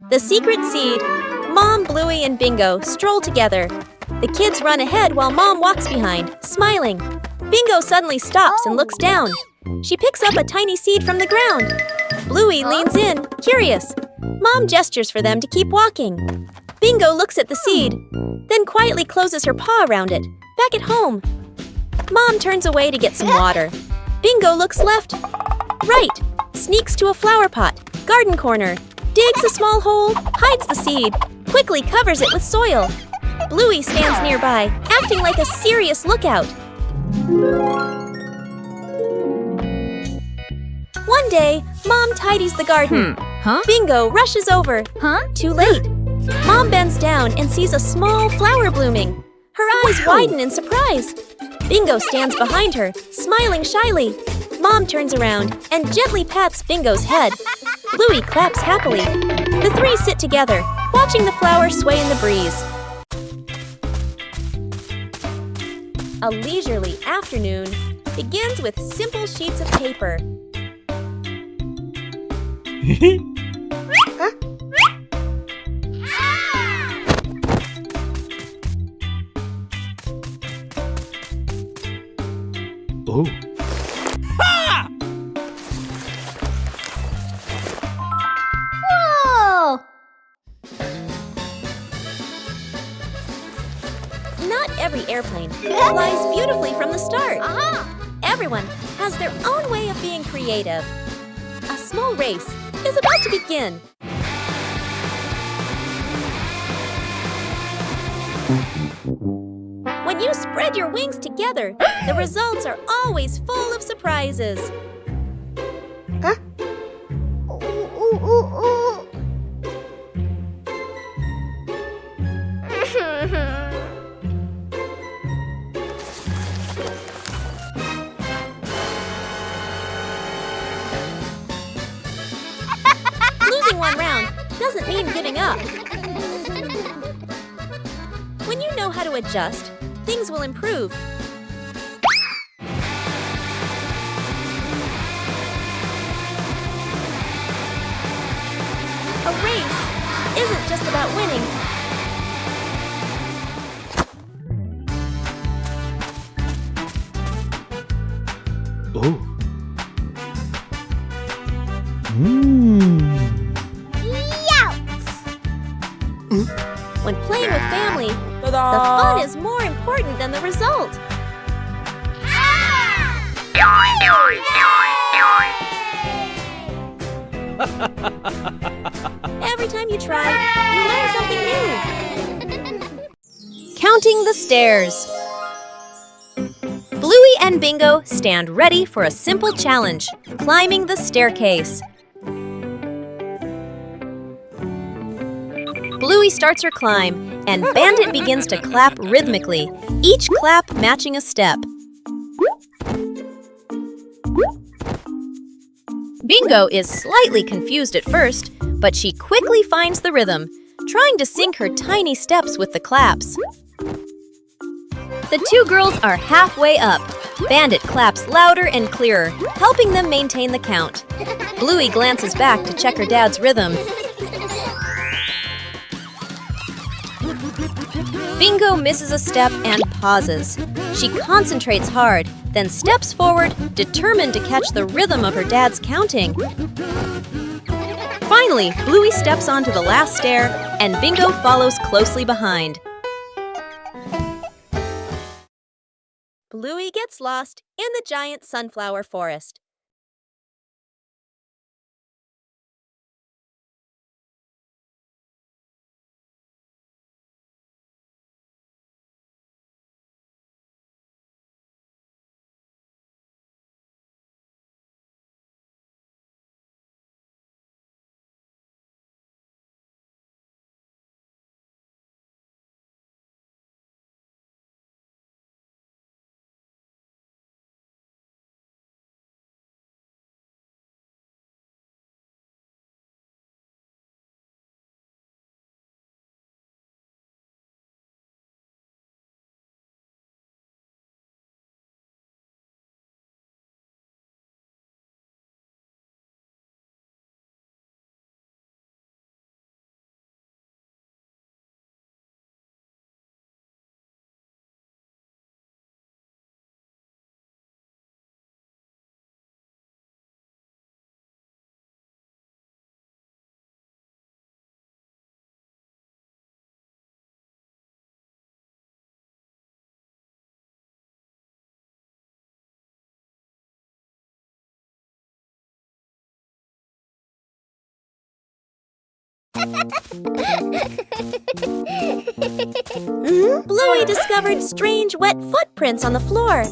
The secret seed. Mom, Bluey, and Bingo stroll together. The kids run ahead while Mom walks behind, smiling. Bingo suddenly stops and looks down. She picks up a tiny seed from the ground. Bluey leans in, curious. Mom gestures for them to keep walking. Bingo looks at the seed, then quietly closes her paw around it. Back at home. Mom turns away to get some water. Bingo looks left, right, sneaks to a flower pot, garden corner, digs a small hole, hides the seed, quickly covers it with soil. Bluey stands nearby, acting like a serious lookout. One day, Mom tidies the garden. Bingo rushes over. Too late. Mom bends down and sees a small flower blooming. Her eyes widen in surprise. Bingo stands behind her, smiling shyly. Mom turns around and gently pats Bingo's head. Bluey claps happily. The three sit together, watching the flower sway in the breeze. A leisurely afternoon begins with simple sheets of paper. Oh. Ha! Whoa! Not every airplane flies beautifully from the start. Everyone has their own way of being creative. A small race is about to begin. When you spread your wings together, the results are always full of surprises. Losing one round doesn't mean giving up. When you know how to adjust, things will improve. A race isn't just about winning. Oh. When playing with family, the fun is more important than the result. Every time you try, you learn something new. Counting the stairs. Bluey and Bingo stand ready for a simple challenge, climbing the staircase. Bluey starts her climb, and Bandit begins to clap rhythmically, each clap matching a step. Bingo is slightly confused at first, but she quickly finds the rhythm, trying to sync her tiny steps with the claps. The two girls are halfway up. Bandit claps louder and clearer, helping them maintain the count. Bluey glances back to check her dad's rhythm. Bingo misses a step and pauses. She concentrates hard, then steps forward, determined to catch the rhythm of her dad's counting. Finally, Bluey steps onto the last stair, and Bingo follows closely behind. Bluey gets lost in the giant sunflower forest. Bluey discovered strange wet footprints on the floor.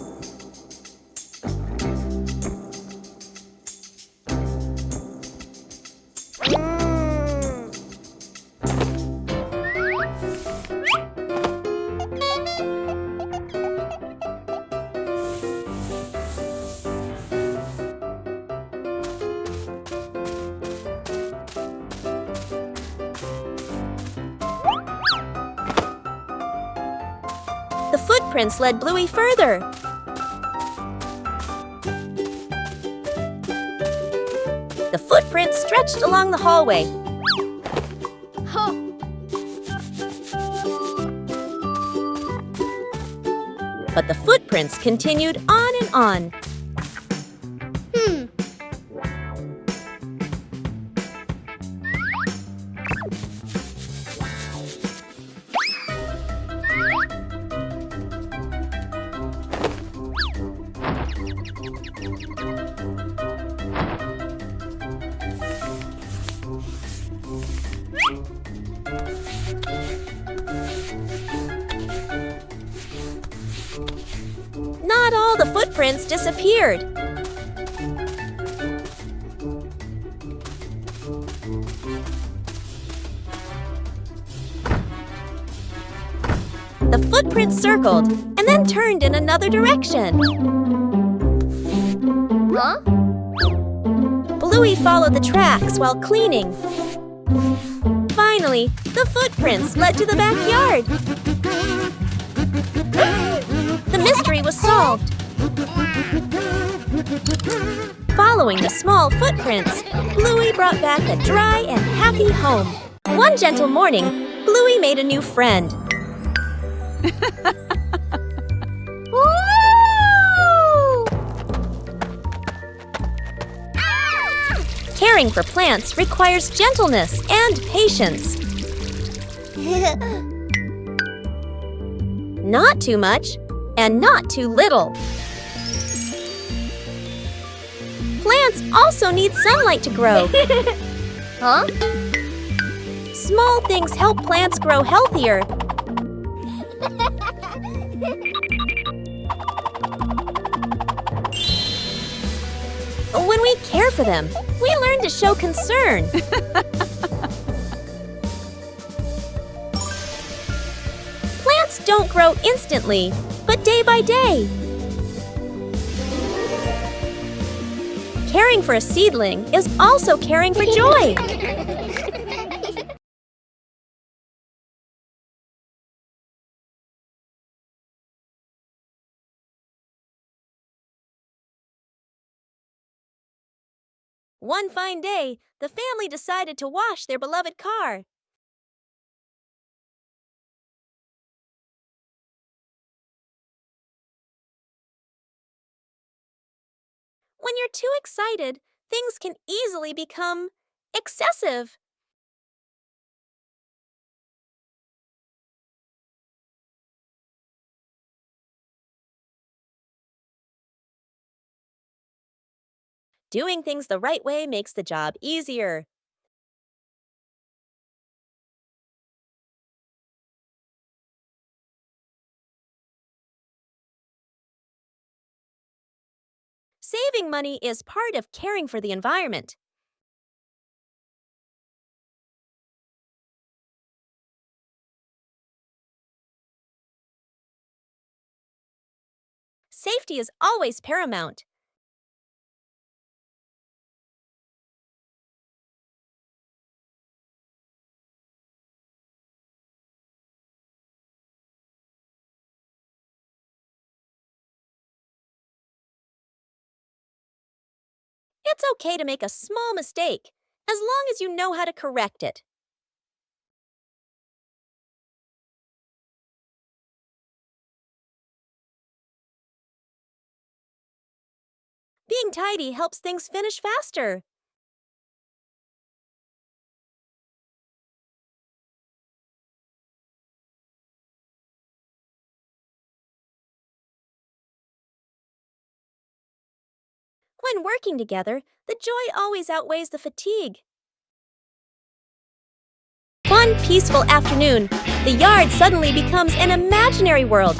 The footprints led Bluey further. The footprints stretched along the hallway. But the footprints continued on and on. Not all the footprints disappeared. The footprints circled and then turned in another direction. Bluey followed the tracks while cleaning. Finally, the footprints led to the backyard. The mystery was solved. Following the small footprints, Bluey brought back a dry and happy home. One gentle morning, Bluey made a new friend. Caring for plants requires gentleness and patience. Not too much and not too little. Plants also need sunlight to grow. Small things help plants grow healthier. When we care for them, we learn to show concern. Plants don't grow instantly, but day by day. Caring for a seedling is also caring for joy. One fine day, the family decided to wash their beloved car. When you're too excited, things can easily become excessive. Doing things the right way makes the job easier. Saving money is part of caring for the environment. Safety is always paramount. It's okay to make a small mistake, as long as you know how to correct it. Being tidy helps things finish faster. When working together, the joy always outweighs the fatigue. One peaceful afternoon, the yard suddenly becomes an imaginary world.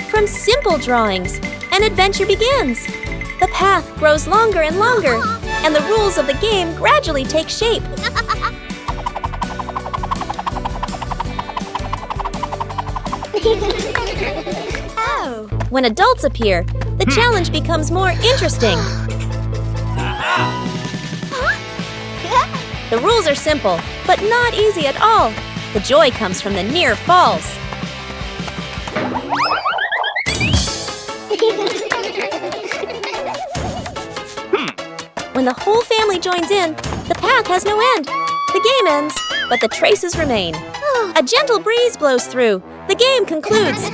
From simple drawings, an adventure begins. The path grows longer and longer, and the rules of the game gradually take shape. When adults appear, the challenge becomes more interesting. The rules are simple, but not easy at all. The joy comes from the near falls. When the whole family joins in, the path has no end. The game ends, but the traces remain. A gentle breeze blows through. The game concludes.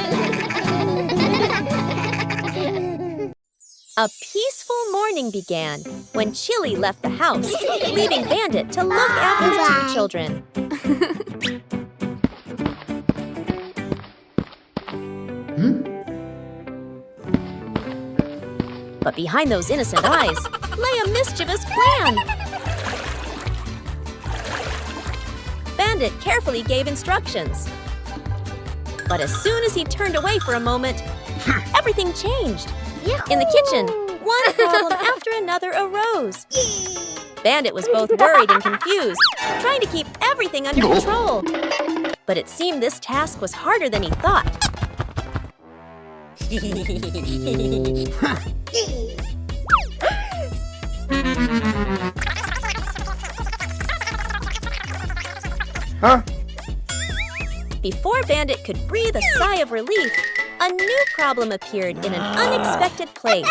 A peaceful morning began when Chili left the house, leaving Bandit to look after the two children. But behind those innocent eyes lay a mischievous plan. Bandit carefully gave instructions. But as soon as he turned away for a moment, everything changed. In the kitchen, one problem after another arose. Bandit was both worried and confused, trying to keep everything under control. But it seemed this task was harder than he thought. Huh? Before Bandit could breathe a sigh of relief, a new problem appeared in an unexpected place.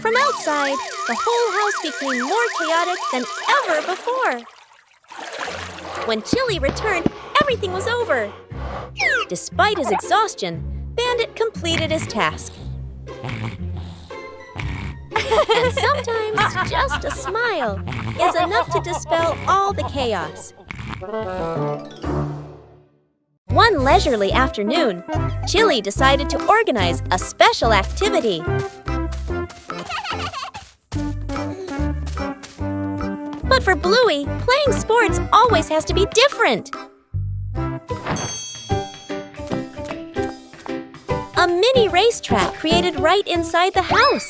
From outside, the whole house became more chaotic than ever before. When Chili returned, everything was over. Despite his exhaustion, Bandit completed his task. And sometimes just a smile is enough to dispel all the chaos. One leisurely afternoon, Chili decided to organize a special activity. But for Bluey, playing sports always has to be different. A mini racetrack created right inside the house.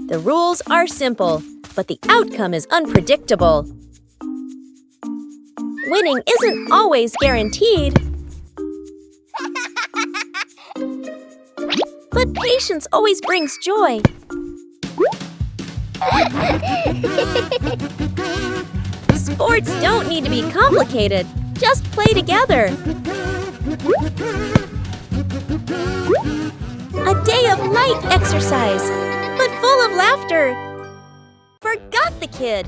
The rules are simple, but the outcome is unpredictable. Winning isn't always guaranteed. But patience always brings joy. Sports don't need to be complicated. Just play together. A day of light exercise, but full of laughter. Forgot the kid.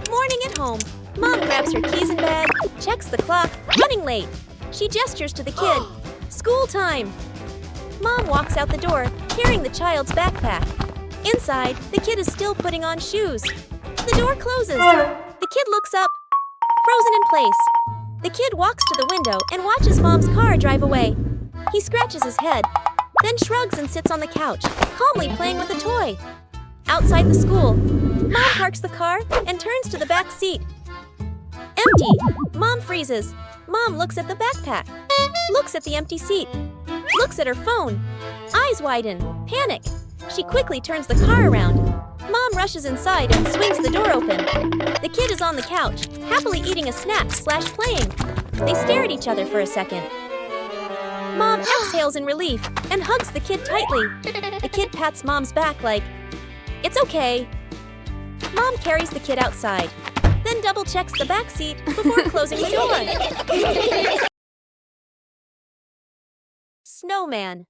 Morning at home. Mom grabs her keys and bag, checks the clock, running late. She gestures to the kid. School time. Mom walks out the door, carrying the child's backpack. Inside, the kid is still putting on shoes. The door closes. The kid looks up, frozen in place. The kid walks to the window and watches Mom's car drive away. He scratches his head, then shrugs and sits on the couch, calmly playing with a toy. Outside the school, Mom parks the car and turns to the back seat. Empty. Mom freezes. Mom looks at the backpack, looks at the empty seat, looks at her phone. Eyes widen. Panic. She quickly turns the car around. Mom rushes inside and swings the door open. The kid is on the couch, happily eating a snack/playing. They stare at each other for a second. Mom exhales in relief and hugs the kid tightly. The kid pats Mom's back like, "It's okay." Mom carries the kid outside, then double-checks the back seat before closing the door. Snowman.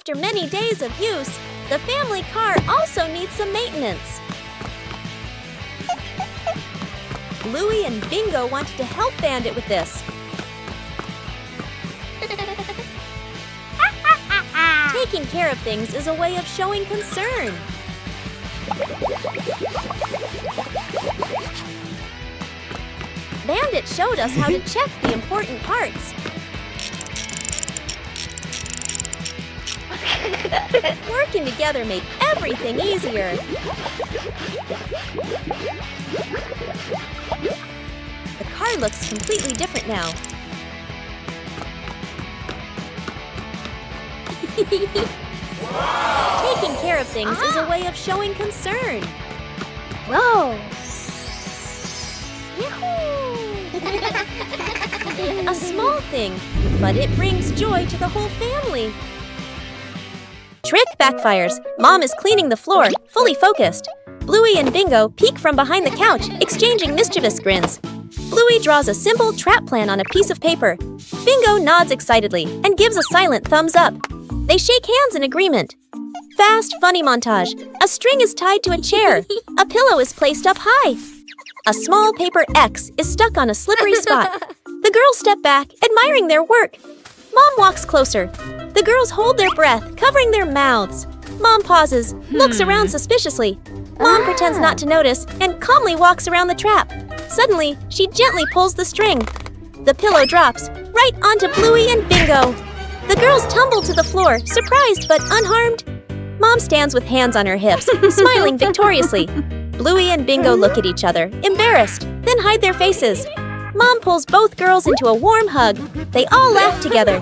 After many days of use, the family car also needs some maintenance. Bluey and Bingo wanted to help Bandit with this. Taking care of things is a way of showing concern. Bandit showed us how to check the important parts. Working together made everything easier. The car looks completely different now. Taking care of things is a way of showing concern. Whoa! A small thing, but it brings joy to the whole family. Trick backfires. Mom is cleaning the floor, fully focused. Bluey and Bingo peek from behind the couch, exchanging mischievous grins. Bluey draws a simple trap plan on a piece of paper. Bingo nods excitedly and gives a silent thumbs up. They shake hands in agreement. Fast, funny montage. A string is tied to a chair. A pillow is placed up high. A small paper X is stuck on a slippery spot. The girls step back, admiring their work. Mom walks closer. The girls hold their breath, covering their mouths. Mom pauses, looks around suspiciously. Mom pretends not to notice and calmly walks around the trap. Suddenly, she gently pulls the string. The pillow drops right onto Bluey and Bingo. The girls tumble to the floor, surprised but unharmed. Mom stands with hands on her hips, smiling victoriously. Bluey and Bingo look at each other, embarrassed, then hide their faces. Mom pulls both girls into a warm hug. They all laugh together.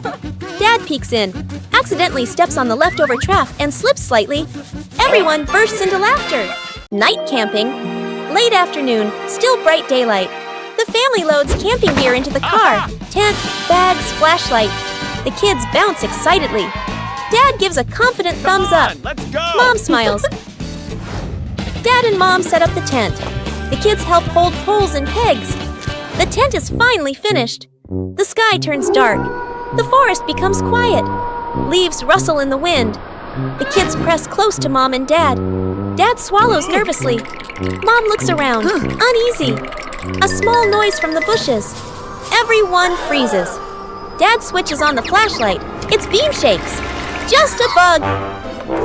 Dad peeks in, accidentally steps on the leftover trap and slips slightly. Everyone bursts into laughter. Night camping. Late afternoon, still bright daylight. The family loads camping gear into the car. Tent, bags, flashlight. The kids bounce excitedly. Dad gives a confident thumbs up. Let's go! Mom smiles. Dad and Mom set up the tent. The kids help hold poles and pegs. The tent is finally finished. The sky turns dark. The forest becomes quiet. Leaves rustle in the wind. The kids press close to Mom and Dad. Dad swallows nervously. Mom looks around, uneasy. A small noise from the bushes. Everyone freezes. Dad switches on the flashlight. Its beam shakes. Just a bug.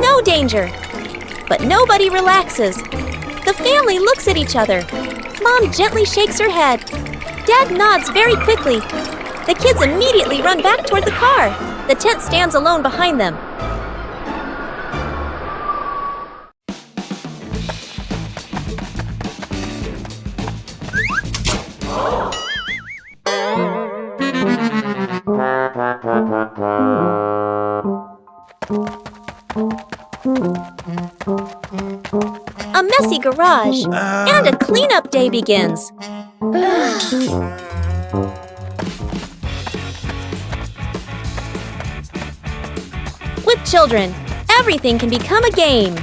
No danger. But nobody relaxes. The family looks at each other. Mom gently shakes her head. Dad nods very quickly. The kids immediately run back toward the car. The tent stands alone behind them. A messy garage, and a cleanup day begins. With children, everything can become a game.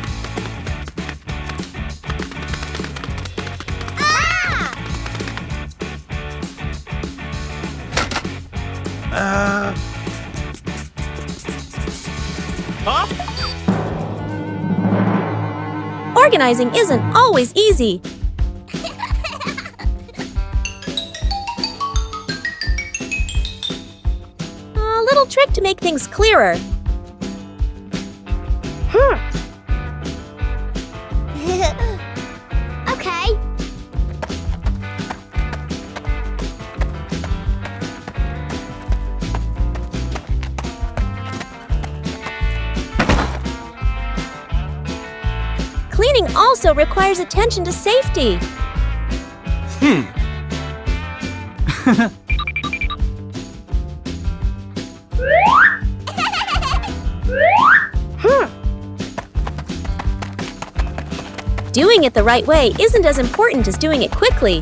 Huh? Organizing isn't always easy. A little trick to make things clearer. Okay. Cleaning also requires attention to safety. Doing it the right way isn't as important as doing it quickly.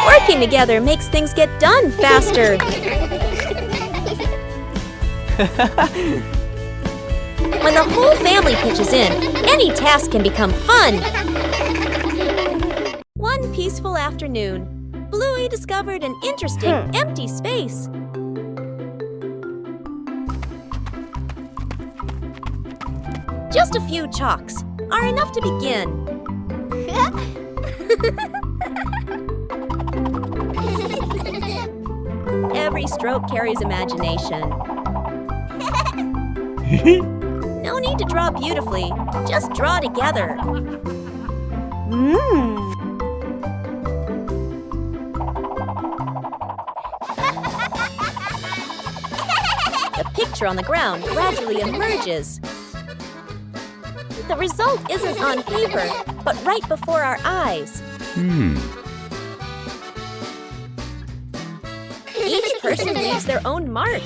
Working together makes things get done faster. When the whole family pitches in, any task can become fun. One peaceful afternoon, Bluey discovered an interesting empty space. Just a few chalks are enough to begin. Every stroke carries imagination. No need to draw beautifully, just draw together. The picture on the ground gradually emerges. The result isn't on paper, but right before our eyes. Each person leaves their own mark.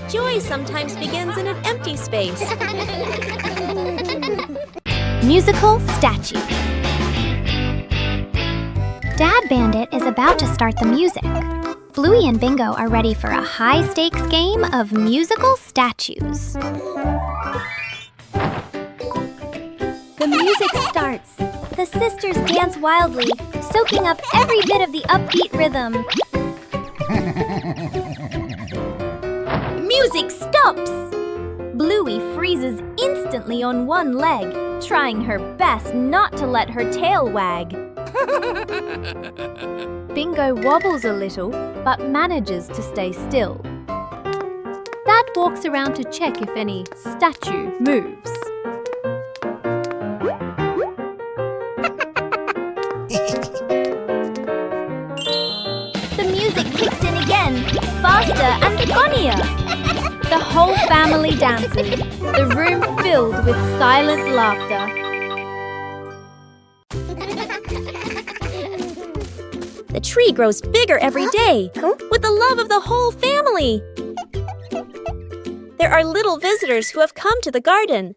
Joy sometimes begins in an empty space. Musical statues. Dad Bandit is about to start the music. Bluey and Bingo are ready for a high-stakes game of musical statues. The music starts. The sisters dance wildly, soaking up every bit of the upbeat rhythm. Music stops! Bluey freezes instantly on one leg, trying her best not to let her tail wag. Bingo wobbles a little, but manages to stay still. Dad walks around to check if any statue moves. The music kicks in again, faster and funnier. The whole family dances, the room filled with silent laughter. The tree grows bigger every day, with the love of the whole family. There are little visitors who have come to the garden.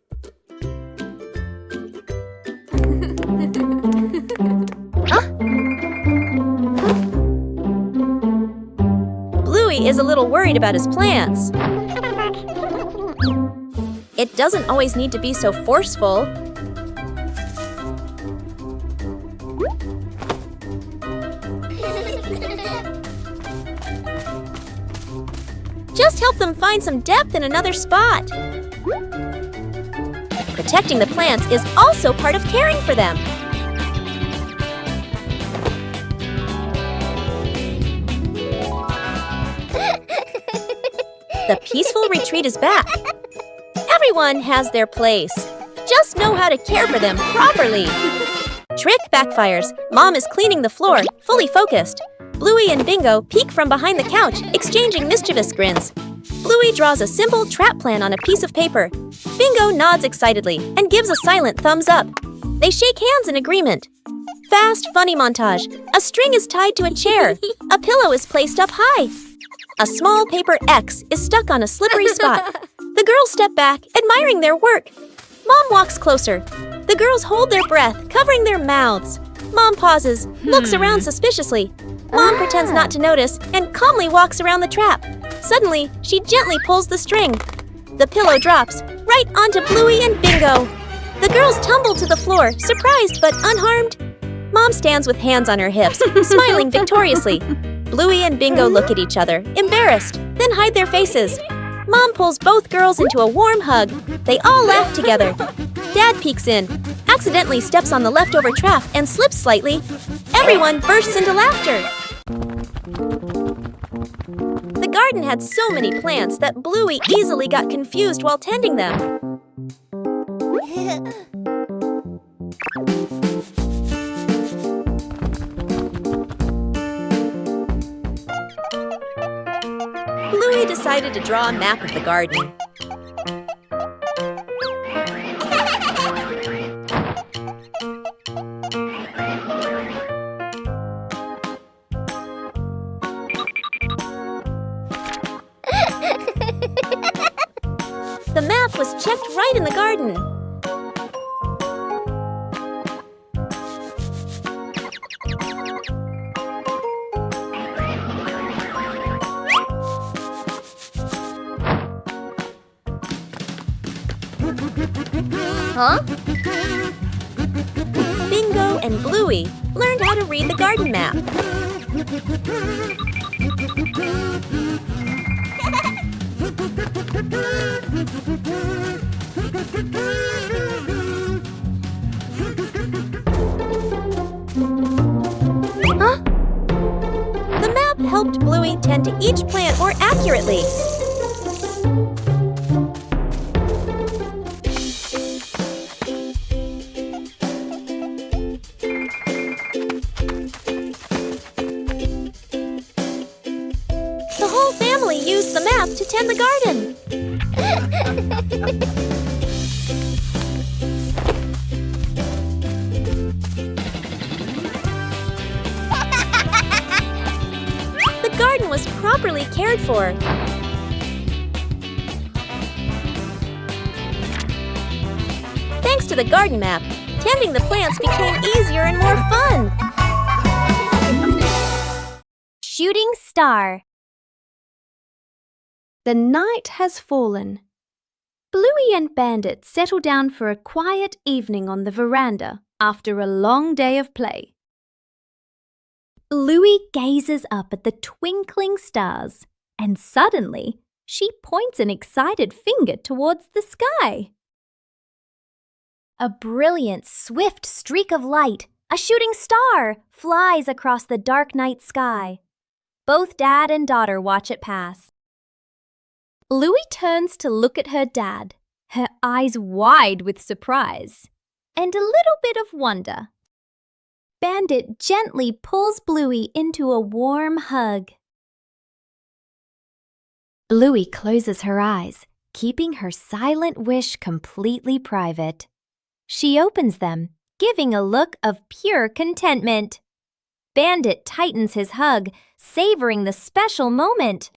Bluey is a little worried about his plants. It doesn't always need to be so forceful. Just help them find some depth in another spot. Protecting the plants is also part of caring for them. The peaceful retreat is back. Everyone has their place. Just know how to care for them properly. Trick backfires. Mom is cleaning the floor, fully focused. Bluey and Bingo peek from behind the couch, exchanging mischievous grins. Bluey draws a simple trap plan on a piece of paper. Bingo nods excitedly and gives a silent thumbs up. They shake hands in agreement. Fast, funny montage. A string is tied to a chair. A pillow is placed up high. A small paper X is stuck on a slippery spot. The girls step back, admiring their work. Mom walks closer. The girls hold their breath, covering their mouths. Mom pauses, looks around suspiciously. Mom pretends not to notice and calmly walks around the trap. Suddenly, she gently pulls the string. The pillow drops right onto Bluey and Bingo. The girls tumble to the floor, surprised but unharmed. Mom stands with hands on her hips, smiling victoriously. Bluey and Bingo look at each other, embarrassed, then hide their faces. Mom pulls both girls into a warm hug. They all laugh together. Dad peeks in, accidentally steps on the leftover trap and slips slightly. Everyone bursts into laughter. The garden had so many plants that Bluey easily got confused while tending them. Bluey decided to draw a map of the garden. The map was checked right in the garden. Huh? Bingo and Bluey learned how to read the garden map. Huh? The map helped Bluey tend to each plant more accurately. The whole family used the map to tend the garden. The garden was properly cared for. Thanks to the garden map, tending the plants became easier and more fun. Shooting star. The night has fallen. Bluey and Bandit settle down for a quiet evening on the veranda after a long day of play. Bluey gazes up at the twinkling stars, and suddenly she points an excited finger towards the sky. A brilliant, swift streak of light, a shooting star, flies across the dark night sky. Both dad and daughter watch it pass. Bluey turns to look at her dad, her eyes wide with surprise and a little bit of wonder. Bandit gently pulls Bluey into a warm hug. Bluey closes her eyes, keeping her silent wish completely private. She opens them, giving a look of pure contentment. Bandit tightens his hug, savoring the special moment.